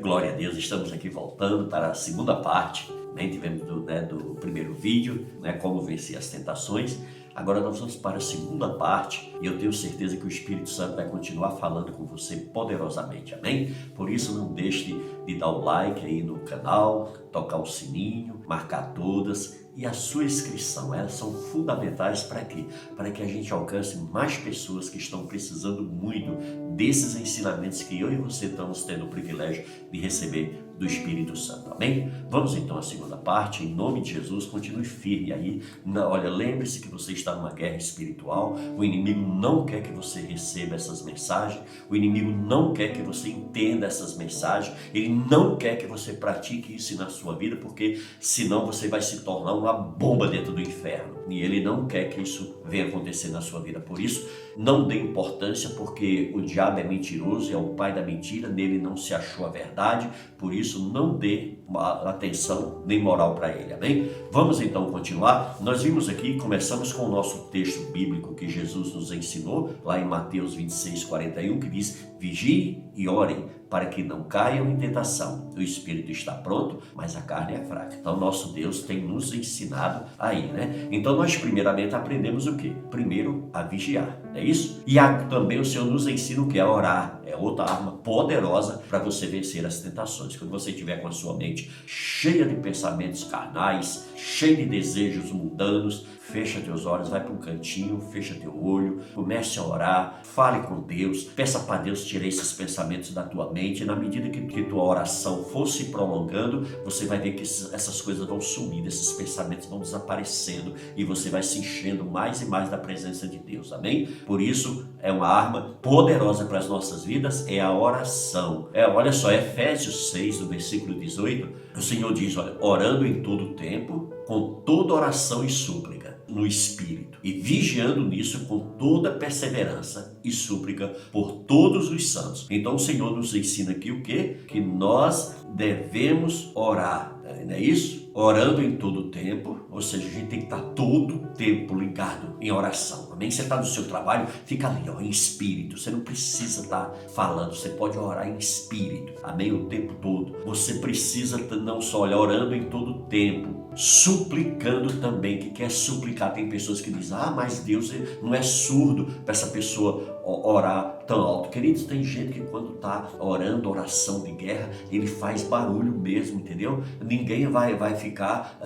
glória a Deus, estamos aqui voltando para a segunda parte. Tivemos do primeiro vídeo, como vencer as tentações. Agora nós vamos para a segunda parte e eu tenho certeza que o Espírito Santo vai continuar falando com você poderosamente, amém? Por isso não deixe de dar o like aí no canal, tocar o sininho, marcar todas e a sua inscrição. Elas são fundamentais para quê? Para que a gente alcance mais pessoas que estão precisando muito desses ensinamentos que eu e você estamos tendo o privilégio de receber do Espírito Santo, amém? Vamos então à segunda parte, em nome de Jesus, continue firme aí. Olha, lembre-se que você está numa guerra espiritual, o inimigo não quer que você receba essas mensagens, o inimigo não quer que você entenda essas mensagens, ele não quer que você pratique isso na sua vida, porque senão você vai se tornar uma bomba dentro do inferno, e ele não quer que isso venha acontecer na sua vida. Por isso, não dê importância, porque o diabo é mentiroso, é o pai da mentira, nele não se achou a verdade, por isso não dê atenção nem moral para ele, amém? Vamos então continuar. Nós vimos aqui, começamos com o nosso texto bíblico que Jesus nos ensinou, lá em Mateus 26:41, que diz: vigiem e orem para que não caiam em tentação. O espírito está pronto, mas a carne é fraca. Então nosso Deus tem nos ensinado aí, Então nós primeiramente aprendemos o quê? Primeiro a vigiar, não é isso? E também o Senhor nos ensina o que? A orar. É outra arma poderosa para você vencer as tentações. Quando você estiver com a sua mente cheia de pensamentos carnais, cheia de desejos mundanos, fecha teus olhos, vai para um cantinho, fecha teu olho, comece a orar, fale com Deus, peça para Deus tirar esses pensamentos da tua mente. E na medida que tua oração for se prolongando, você vai ver que essas coisas vão sumindo, esses pensamentos vão desaparecendo e você vai se enchendo mais e mais da presença de Deus, amém? Por isso, é uma arma poderosa para as nossas vidas, é a oração. Olha só, Efésios 6, no versículo 18, o Senhor diz, olha, orando em todo o tempo, com toda oração e súplica no Espírito, e vigiando nisso com toda perseverança e súplica por todos os santos. Então o Senhor nos ensina aqui o quê? Que nós devemos orar, não é isso? Orando em todo o tempo, ou seja, a gente tem que estar todo o tempo ligado em oração, amém? Você está no seu trabalho, fica ali, em espírito, você não precisa estar falando, você pode orar em espírito, amém? O tempo todo. Você precisa não só orando em todo o tempo, suplicando também. O que é suplicar? Tem pessoas que dizem, mas Deus não é surdo para essa pessoa orar tão alto. Queridos, tem gente que quando está orando oração de guerra, ele faz barulho mesmo, entendeu? Ninguém vai ficar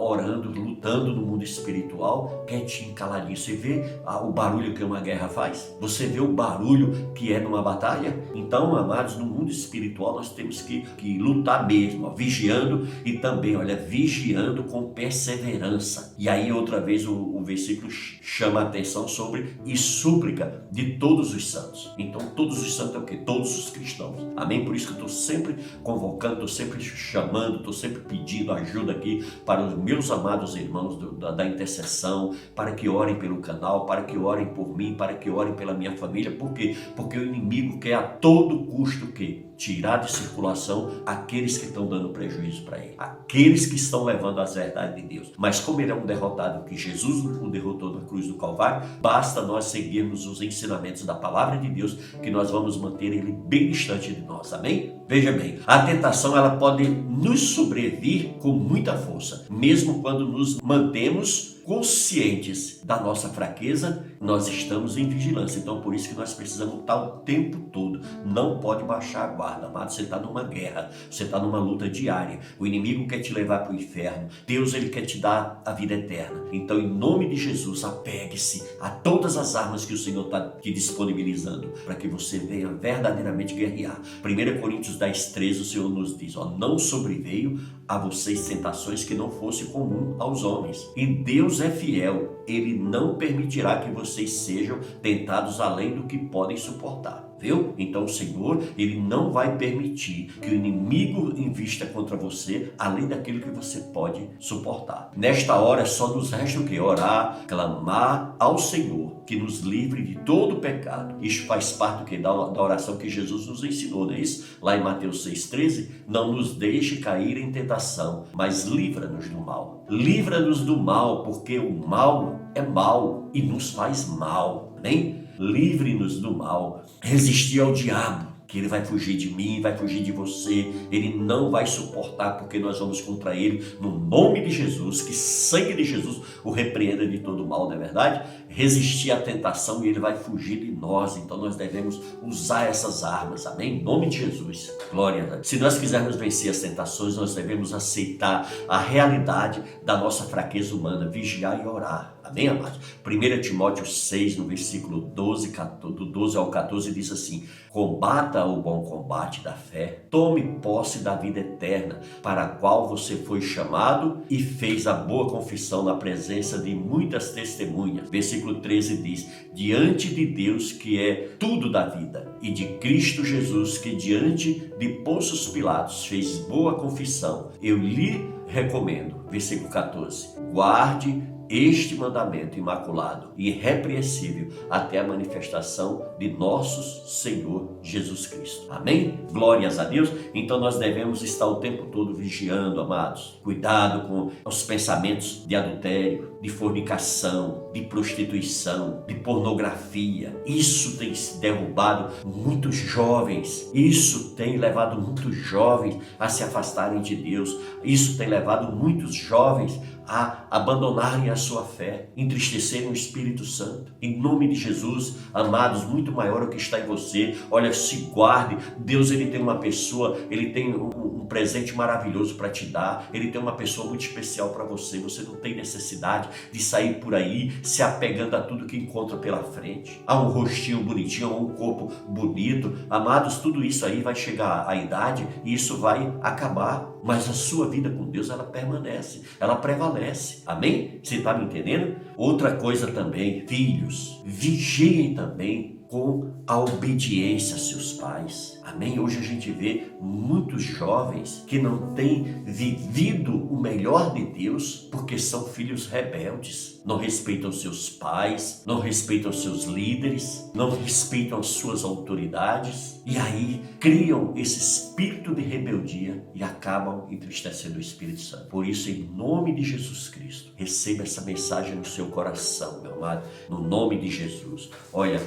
orando, lutando no mundo espiritual, quietinho, caladinho. Você vê o barulho que uma guerra faz? Você vê o barulho que é numa batalha? Então, amados, no mundo espiritual nós temos que lutar mesmo, vigiando e também, vigiando com perseverança. E aí outra vez o versículo chama a atenção sobre e súplica de todos os santos. Então todos os santos é o quê? Todos os cristãos, amém? Por isso que eu estou sempre convocando, estou sempre chamando, estou sempre pedindo ajuda aqui para os meus amados irmãos da intercessão, para que orem pelo canal, para que orem por mim, para que orem pela minha família. Por quê? Porque o inimigo quer a todo custo o quê? Tirar de circulação aqueles que estão dando prejuízo para ele, aqueles que estão levando as verdades de Deus. Mas como ele é um derrotado, que Jesus o derrotou na cruz do Calvário, basta nós seguirmos os ensinamentos da palavra de Deus, que nós vamos manter ele bem distante de nós, amém? Veja bem, a tentação ela pode nos sobrevir com muita força, mesmo quando nos mantemos conscientes da nossa fraqueza, nós estamos em vigilância. Então por isso que nós precisamos estar o tempo todo, não pode baixar a guarda, amado. Você está numa guerra, você está numa luta diária, o inimigo quer te levar para o inferno, Deus ele quer te dar a vida eterna. Então em nome de Jesus, apegue-se a todas as armas que o Senhor está te disponibilizando, para que você venha verdadeiramente guerrear. 1 Coríntios 10:13, o Senhor nos diz, não sobreveio a vocês tentações que não fosse comum aos homens, e Deus é fiel, ele não permitirá que vocês sejam tentados além do que podem suportar. Viu? Então o Senhor, ele não vai permitir que o inimigo invista contra você além daquilo que você pode suportar. Nesta hora só nos resta o que? Orar, clamar ao Senhor que nos livre de todo o pecado. Isso faz parte do que? Da oração que Jesus nos ensinou, não é isso? Lá em Mateus 6,13, não nos deixe cair em tentação, mas livra-nos do mal. Livra-nos do mal, porque o mal é mal e nos faz mal, amém? Livre-nos do mal, resistir ao diabo, que ele vai fugir de mim, vai fugir de você, ele não vai suportar, porque nós vamos contra ele, no nome de Jesus, que sangue de Jesus o repreenda de todo mal, não é verdade? Resistir à tentação e ele vai fugir de nós, então nós devemos usar essas armas, amém? Em nome de Jesus, glória a Deus. Se nós quisermos vencer as tentações, nós devemos aceitar a realidade da nossa fraqueza humana, vigiar e orar. Amém, amados? 1 Timóteo 6, no versículo 12, do 12 ao 14, diz assim: combata o bom combate da fé, tome posse da vida eterna, para a qual você foi chamado e fez a boa confissão na presença de muitas testemunhas. Versículo 13 diz: diante de Deus, que é tudo da vida, e de Cristo Jesus, que diante de Pôncio Pilatos fez boa confissão, eu lhe recomendo. Versículo 14: guarde este mandamento imaculado e irrepreensível até a manifestação de nosso Senhor Jesus Cristo. Amém? Glórias a Deus. Então nós devemos estar o tempo todo vigiando, amados. Cuidado com os pensamentos de adultério, de fornicação, de prostituição, de pornografia. Isso tem derrubado muitos jovens. Isso tem levado muitos jovens a se afastarem de Deus. Isso tem levado muitos jovens a abandonarem a sua fé, entristecerem o Espírito Santo. Em nome de Jesus, amados, muito maior é o que está em você. Olha, se guarde. Deus, ele tem uma pessoa, ele tem um presente maravilhoso para te dar. Ele tem uma pessoa muito especial para você. Você não tem necessidade de sair por aí se apegando a tudo que encontra pela frente. A um rostinho bonitinho, a um corpo bonito. Amados, tudo isso aí vai chegar à idade e isso vai acabar. Mas a sua vida com Deus, ela permanece, ela prevalece. Amém? Você está me entendendo? Outra coisa também, filhos, vigiem também com a obediência a seus pais. Amém? Hoje a gente vê muitos jovens que não têm vivido o melhor de Deus porque são filhos rebeldes. Não respeitam seus pais, não respeitam seus líderes, não respeitam as suas autoridades. E aí criam esse espírito de rebeldia e acabam entristecendo o Espírito Santo. Por isso, em nome de Jesus Cristo, receba essa mensagem no seu coração, meu amado, no nome de Jesus. Olha,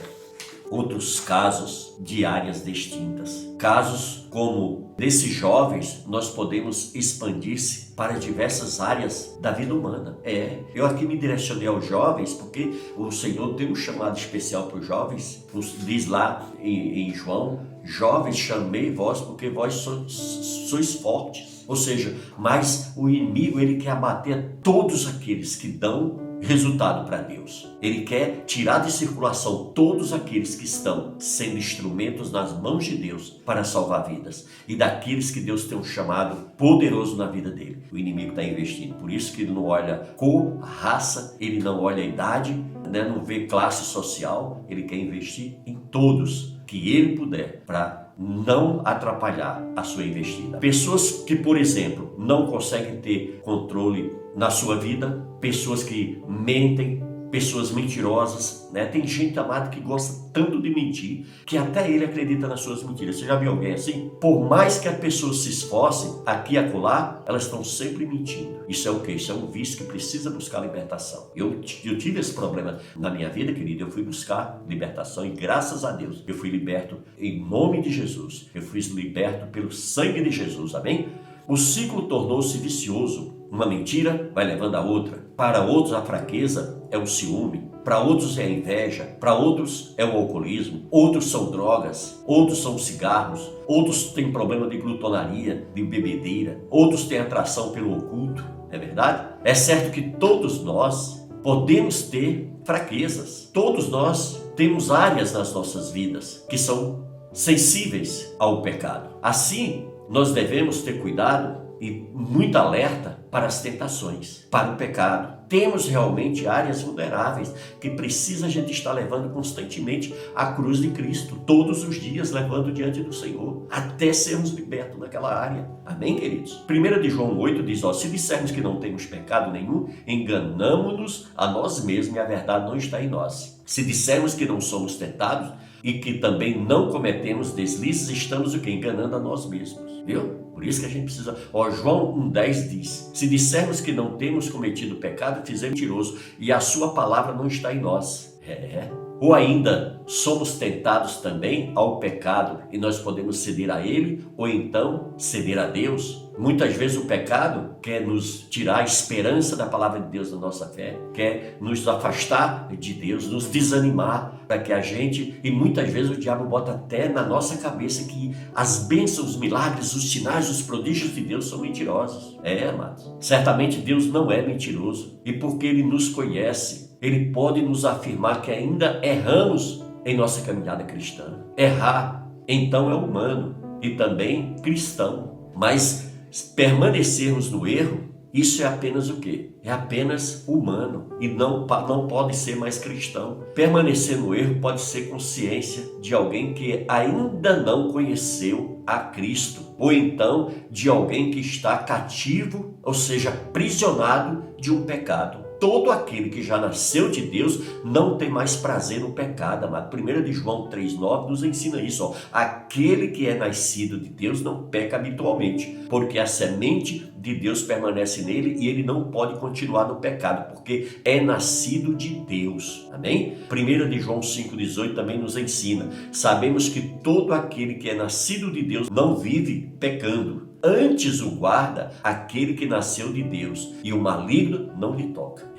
outros casos de áreas distintas. Casos como desses jovens, nós podemos expandir-se para diversas áreas da vida humana. Eu aqui me direcionei aos jovens porque o Senhor tem um chamado especial para os jovens. Diz lá em João: jovens, chamei vós porque vós sois fortes. Ou seja, mas o inimigo, ele quer abater todos aqueles que dão resultado para Deus. Ele quer tirar de circulação todos aqueles que estão sendo instrumentos nas mãos de Deus para salvar vidas e daqueles que Deus tem um chamado poderoso na vida dele. O inimigo está investindo. Por isso que ele não olha cor, raça, ele não olha idade, não vê classe social. Ele quer investir em todos que ele puder para não atrapalhar a sua investida. Pessoas que, por exemplo, não conseguem ter controle na sua vida, pessoas que mentem, pessoas mentirosas, Tem gente, amada, que gosta tanto de mentir que até ele acredita nas suas mentiras. Você já viu alguém assim? Por mais que as pessoas se esforcem aqui e acolá, elas estão sempre mentindo. Isso é o quê? Isso é um vício que precisa buscar libertação. Eu tive esse problema na minha vida, querido. Eu fui buscar libertação e graças a Deus eu fui liberto em nome de Jesus. Eu fui liberto pelo sangue de Jesus, amém? O ciclo tornou-se vicioso. Uma mentira vai levando a outra. Para outros a fraqueza é o ciúme. Para outros é a inveja. Para outros é o alcoolismo. Outros são drogas. Outros são cigarros. Outros têm problema de glutonaria, de bebedeira. Outros têm atração pelo oculto. É verdade? É certo que todos nós podemos ter fraquezas. Todos nós temos áreas nas nossas vidas que são sensíveis ao pecado. Assim, nós devemos ter cuidado e muito alerta para as tentações, para o pecado. Temos realmente áreas vulneráveis que precisa a gente estar levando constantemente a cruz de Cristo, todos os dias levando diante do Senhor, até sermos libertos daquela área. Amém, queridos? 1 de João 8 diz, se dissermos que não temos pecado nenhum, enganamo-nos a nós mesmos e a verdade não está em nós. Se dissermos que não somos tentados e que também não cometemos deslizes, estamos o quê? Enganando a nós mesmos. Viu? Por isso que a gente precisa... João 1,10 diz, se dissermos que não temos cometido pecado, fizemos mentiroso e a sua palavra não está em nós. Ou ainda somos tentados também ao pecado e nós podemos ceder a ele ou então ceder a Deus? Muitas vezes o pecado quer nos tirar a esperança da palavra de Deus na nossa fé, quer nos afastar de Deus, nos desanimar para que a gente, e muitas vezes o diabo bota até na nossa cabeça que as bênçãos, os milagres, os sinais, os prodígios de Deus são mentirosos. Amados, certamente Deus não é mentiroso e porque Ele nos conhece, Ele pode nos afirmar que ainda erramos em nossa caminhada cristã. Errar, então, é humano e também cristão, mas permanecermos no erro, isso é apenas o quê? É apenas humano e não pode ser mais cristão. Permanecer no erro pode ser consciência de alguém que ainda não conheceu a Cristo, ou então de alguém que está cativo, ou seja, aprisionado de um pecado. Todo aquele que já nasceu de Deus não tem mais prazer no pecado, amado. 1 de João 3,9 nos ensina isso. Aquele que é nascido de Deus não peca habitualmente, porque a semente de Deus permanece nele e ele não pode continuar no pecado, porque é nascido de Deus. Amém? 1 de João 5,18 também nos ensina. Sabemos que todo aquele que é nascido de Deus não vive pecando. Antes o guarda aquele que nasceu de Deus, e o maligno não lhe toca.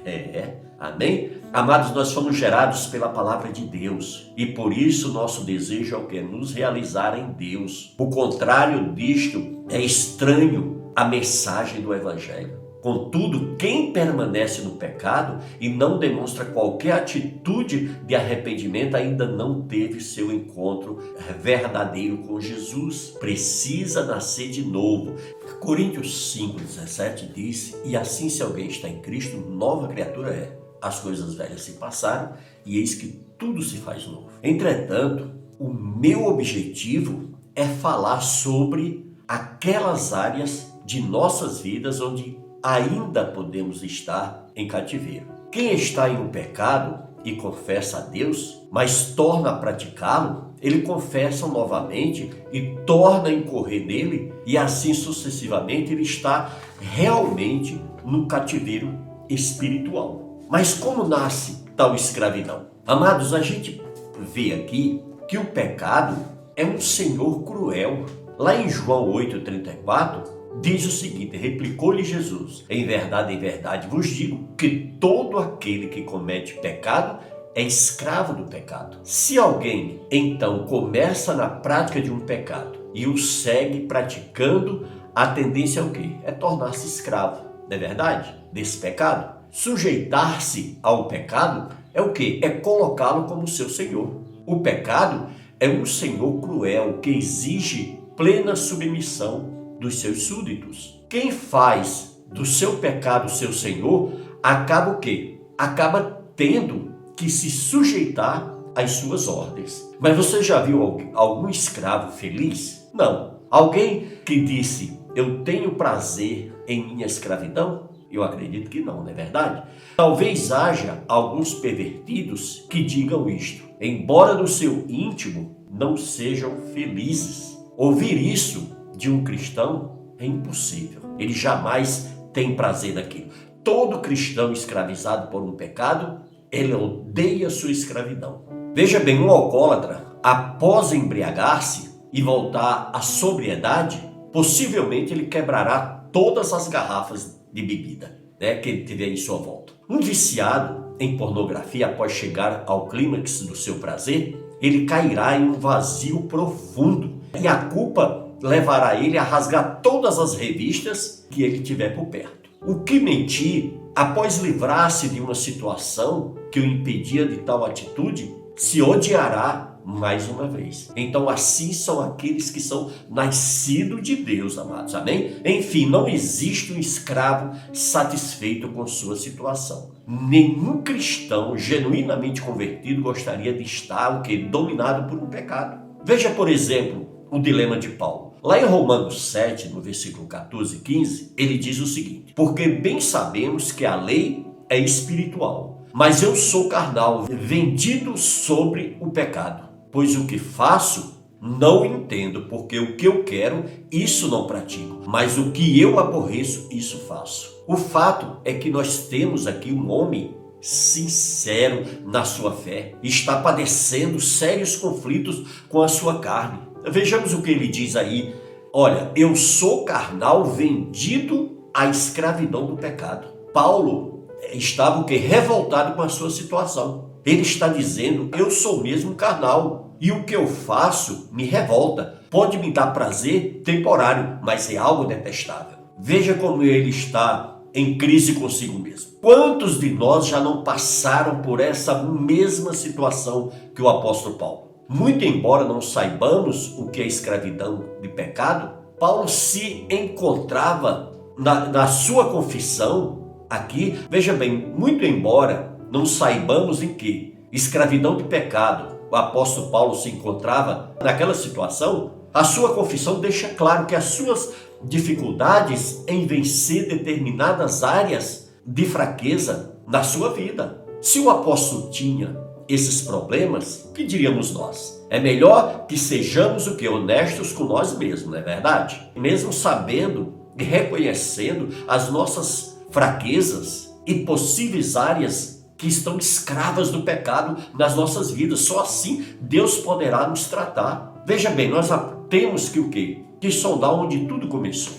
Amém? Amados, nós fomos gerados pela palavra de Deus, e por isso nosso desejo é o que? Nos realizar em Deus. O contrário disto é estranho à mensagem do Evangelho. Contudo, quem permanece no pecado e não demonstra qualquer atitude de arrependimento ainda não teve seu encontro verdadeiro com Jesus. Precisa nascer de novo. Coríntios 5,17 diz: e assim, se alguém está em Cristo, nova criatura é. As coisas velhas se passaram e eis que tudo se faz novo. Entretanto, o meu objetivo é falar sobre aquelas áreas de nossas vidas onde ainda podemos estar em cativeiro. Quem está em um pecado e confessa a Deus, mas torna a praticá-lo, ele confessa novamente e torna a incorrer nele, e assim sucessivamente ele está realmente no cativeiro espiritual. Mas como nasce tal escravidão? Amados, a gente vê aqui que o pecado é um senhor cruel. Lá em João 8,34, diz o seguinte: replicou-lhe Jesus: em verdade vos digo que todo aquele que comete pecado é escravo do pecado. Se alguém, então, começa na prática de um pecado e o segue praticando, a tendência é o quê? É tornar-se escravo, não é verdade? Desse pecado. Sujeitar-se ao pecado é o quê? É colocá-lo como seu senhor. O pecado é um senhor cruel que exige plena submissão dos seus súditos. Quem faz do seu pecado seu senhor, acaba o quê? Acaba tendo que se sujeitar às suas ordens. Mas você já viu algum escravo feliz? Não. Alguém que disse: eu tenho prazer em minha escravidão? Eu acredito que não é verdade? Talvez haja alguns pervertidos que digam isto, embora no seu íntimo não sejam felizes. Ouvir isso de um cristão é impossível. Ele jamais tem prazer naquilo. Todo cristão escravizado por um pecado, ele odeia sua escravidão. Veja bem, um alcoólatra, após embriagar-se e voltar à sobriedade, possivelmente ele quebrará todas as garrafas de bebida, que ele tiver em sua volta. Um viciado em pornografia, após chegar ao clímax do seu prazer, ele cairá em um vazio profundo e a culpa levará ele a rasgar todas as revistas que ele tiver por perto. O que mentir, após livrar-se de uma situação que o impedia de tal atitude, se odiará mais uma vez. Então assim são aqueles que são nascidos de Deus, amados. Amém? Enfim, não existe um escravo satisfeito com sua situação. Nenhum cristão genuinamente convertido gostaria de estar dominado por um pecado. Veja, por exemplo, o dilema de Paulo. Lá em Romanos 7, no versículo 14 e 15, ele diz o seguinte: porque bem sabemos que a lei é espiritual, mas eu sou carnal, vendido sobre o pecado. Pois o que faço, não entendo, porque o que eu quero, isso não pratico. Mas o que eu aborreço, isso faço. O fato é que nós temos aqui um homem sincero na sua fé, está padecendo sérios conflitos com a sua carne. Vejamos o que ele diz aí. Olha, eu sou carnal, vendido à escravidão do pecado. Paulo estava o quê? Revoltado com a sua situação. Ele está dizendo, eu sou mesmo carnal e o que eu faço me revolta. Pode me dar prazer temporário, mas é algo detestável. Veja como ele está em crise consigo mesmo. Quantos de nós já não passaram por essa mesma situação que o apóstolo Paulo? Muito embora não saibamos o que é escravidão de pecado, Paulo se encontrava na sua confissão aqui. Veja bem, muito embora não saibamos em que escravidão de pecado o apóstolo Paulo se encontrava naquela situação, a sua confissão deixa claro que as suas dificuldades em vencer determinadas áreas de fraqueza na sua vida. Se o apóstolo tinha esses problemas, o que diríamos nós? É melhor que sejamos o que? Honestos com nós mesmos, não é verdade? Mesmo sabendo e reconhecendo as nossas fraquezas e possíveis áreas que estão escravas do pecado nas nossas vidas. Só assim Deus poderá nos tratar. Veja bem, nós temos que o quê? Que sondar onde tudo começou,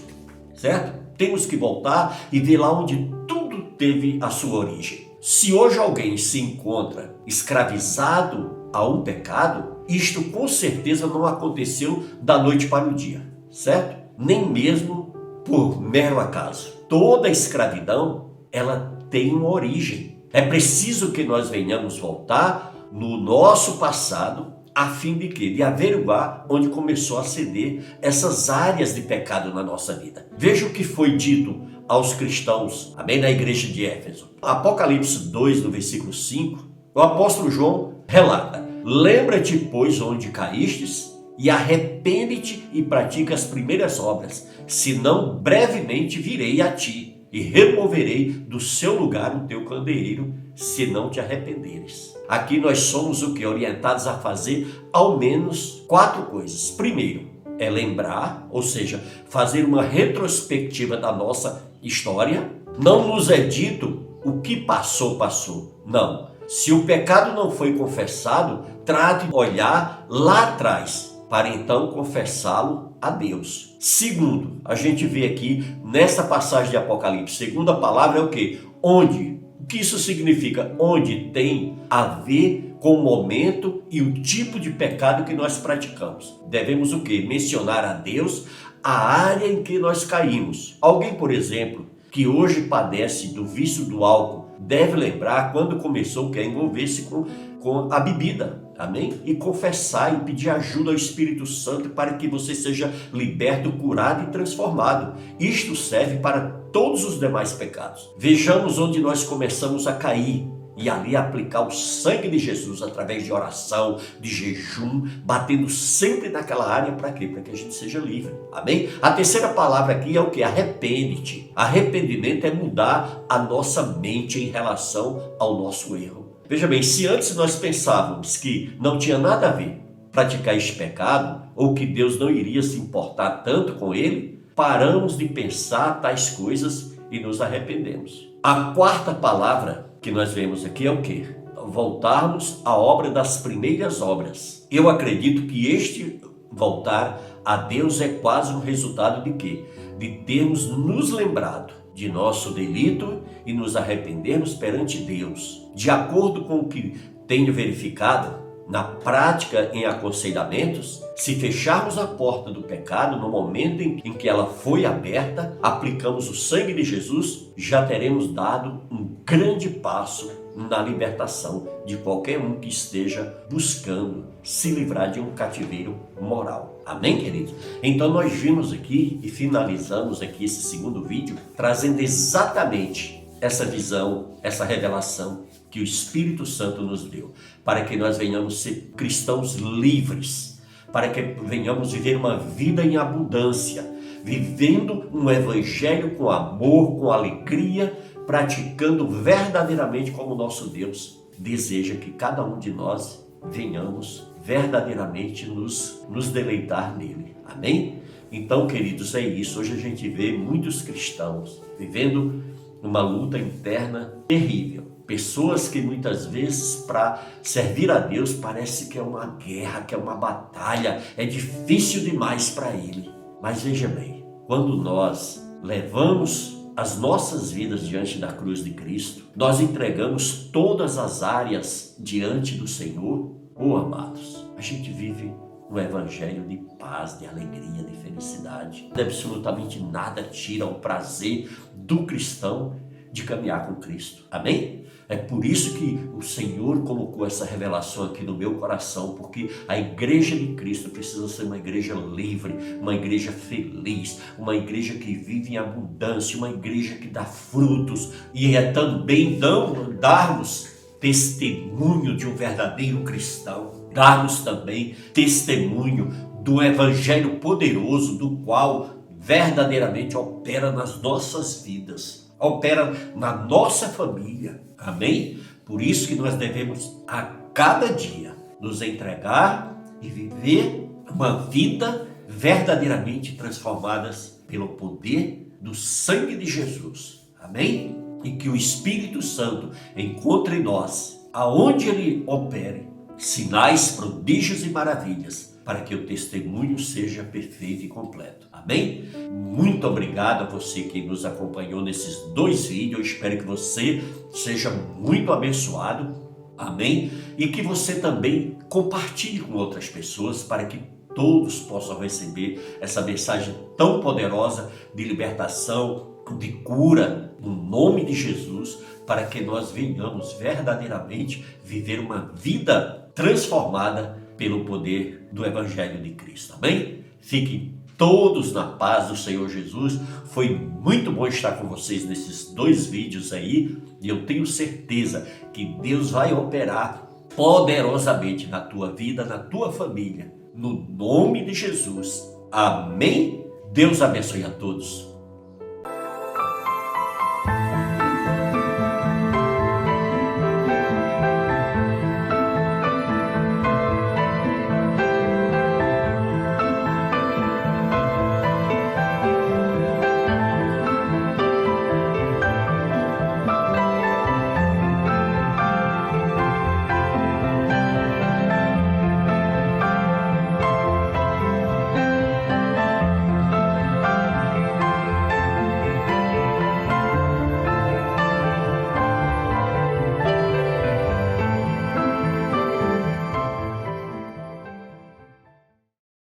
certo? Temos que voltar e ver lá onde tudo teve a sua origem. Se hoje alguém se encontra escravizado a um pecado, isto com certeza não aconteceu da noite para o dia, certo? Nem mesmo por mero acaso. Toda escravidão, ela tem uma origem. É preciso que nós venhamos voltar no nosso passado, a fim de quê? De averiguar onde começou a ceder essas áreas de pecado na nossa vida. Veja o que foi dito aos cristãos, amém, na igreja de Éfeso. Apocalipse 2, no versículo 5, o apóstolo João relata: lembra-te, pois, onde caístes, e arrepende-te e pratica as primeiras obras, senão brevemente virei a ti e removerei do seu lugar o teu candeeiro, se não te arrependeres. Aqui nós somos o que? Orientados a fazer ao menos 4 coisas. Primeiro, é lembrar, ou seja, fazer uma retrospectiva da nossa história. Não nos é dito o que passou, passou. Não. Se o pecado não foi confessado, trate de olhar lá atrás, para então confessá-lo a Deus. Segundo, a gente vê aqui nessa passagem de Apocalipse, segunda palavra é o quê? Onde. O que isso significa? Onde tem a ver com o momento e o tipo de pecado que nós praticamos. Devemos o quê? Mencionar a Deus a área em que nós caímos. Alguém, por exemplo, que hoje padece do vício do álcool, deve lembrar quando começou a envolver-se com a bebida. Amém? E confessar e pedir ajuda ao Espírito Santo para que você seja liberto, curado e transformado. Isto serve para todos os demais pecados. Vejamos onde nós começamos a cair e ali aplicar o sangue de Jesus através de oração, de jejum, batendo sempre naquela área. Para quê? Para que a gente seja livre. Amém? A terceira palavra aqui é o que? Arrepende-te. Arrependimento é mudar a nossa mente em relação ao nosso erro. Veja bem, se antes nós pensávamos que não tinha nada a ver praticar este pecado, ou que Deus não iria se importar tanto com ele, paramos de pensar tais coisas e nos arrependemos. A quarta palavra que nós vemos aqui é o quê? Voltarmos à obra das primeiras obras. Eu acredito que este voltar a Deus é quase um resultado de quê? De termos nos lembrado de nosso delito e nos arrependermos perante Deus. De acordo com o que tenho verificado na prática em aconselhamentos, se fecharmos a porta do pecado no momento em que ela foi aberta, aplicamos o sangue de Jesus, já teremos dado um grande passo na libertação de qualquer um que esteja buscando se livrar de um cativeiro moral. Amém, queridos? Então nós vimos aqui e finalizamos aqui esse segundo vídeo trazendo exatamente essa visão, essa revelação que o Espírito Santo nos deu, para que nós venhamos ser cristãos livres, para que venhamos viver uma vida em abundância, vivendo um evangelho com amor, com alegria, praticando verdadeiramente como o nosso Deus deseja que cada um de nós venhamos verdadeiramente nos deleitar nele. Amém? Então, queridos, é isso. Hoje a gente vê muitos cristãos vivendo uma luta interna terrível. Pessoas que muitas vezes para servir a Deus parece que é uma guerra, que é uma batalha, é difícil demais para ele. Mas veja bem, quando nós levamos as nossas vidas diante da cruz de Cristo, nós entregamos todas as áreas diante do Senhor, amados, a gente vive um evangelho de paz, de alegria, de felicidade. Absolutamente nada tira o prazer do cristão de caminhar com Cristo. Amém? É por isso que o Senhor colocou essa revelação aqui no meu coração, porque a igreja de Cristo precisa ser uma igreja livre, uma igreja feliz, uma igreja que vive em abundância, uma igreja que dá frutos e é também darmos testemunho de um verdadeiro cristão, darmos também testemunho do evangelho poderoso do qual verdadeiramente opera nas nossas vidas, opera na nossa família. Amém? Por isso que nós devemos a cada dia nos entregar e viver uma vida verdadeiramente transformadas pelo poder do sangue de Jesus. Amém? E que o Espírito Santo encontre em nós, aonde ele opere, sinais, prodígios e maravilhas, para que o testemunho seja perfeito e completo. Amém? Muito obrigado a você que nos acompanhou nesses 2 vídeos. Eu espero que você seja muito abençoado. Amém? E que você também compartilhe com outras pessoas para que todos possam receber essa mensagem tão poderosa de libertação, de cura, no nome de Jesus, para que nós venhamos verdadeiramente viver uma vida transformada pelo poder do Evangelho de Cristo. Amém? Fiquem todos na paz do Senhor Jesus. Foi muito bom estar com vocês nesses 2 vídeos aí, e eu tenho certeza que Deus vai operar poderosamente na tua vida, na tua família, no nome de Jesus. Amém? Deus abençoe a todos.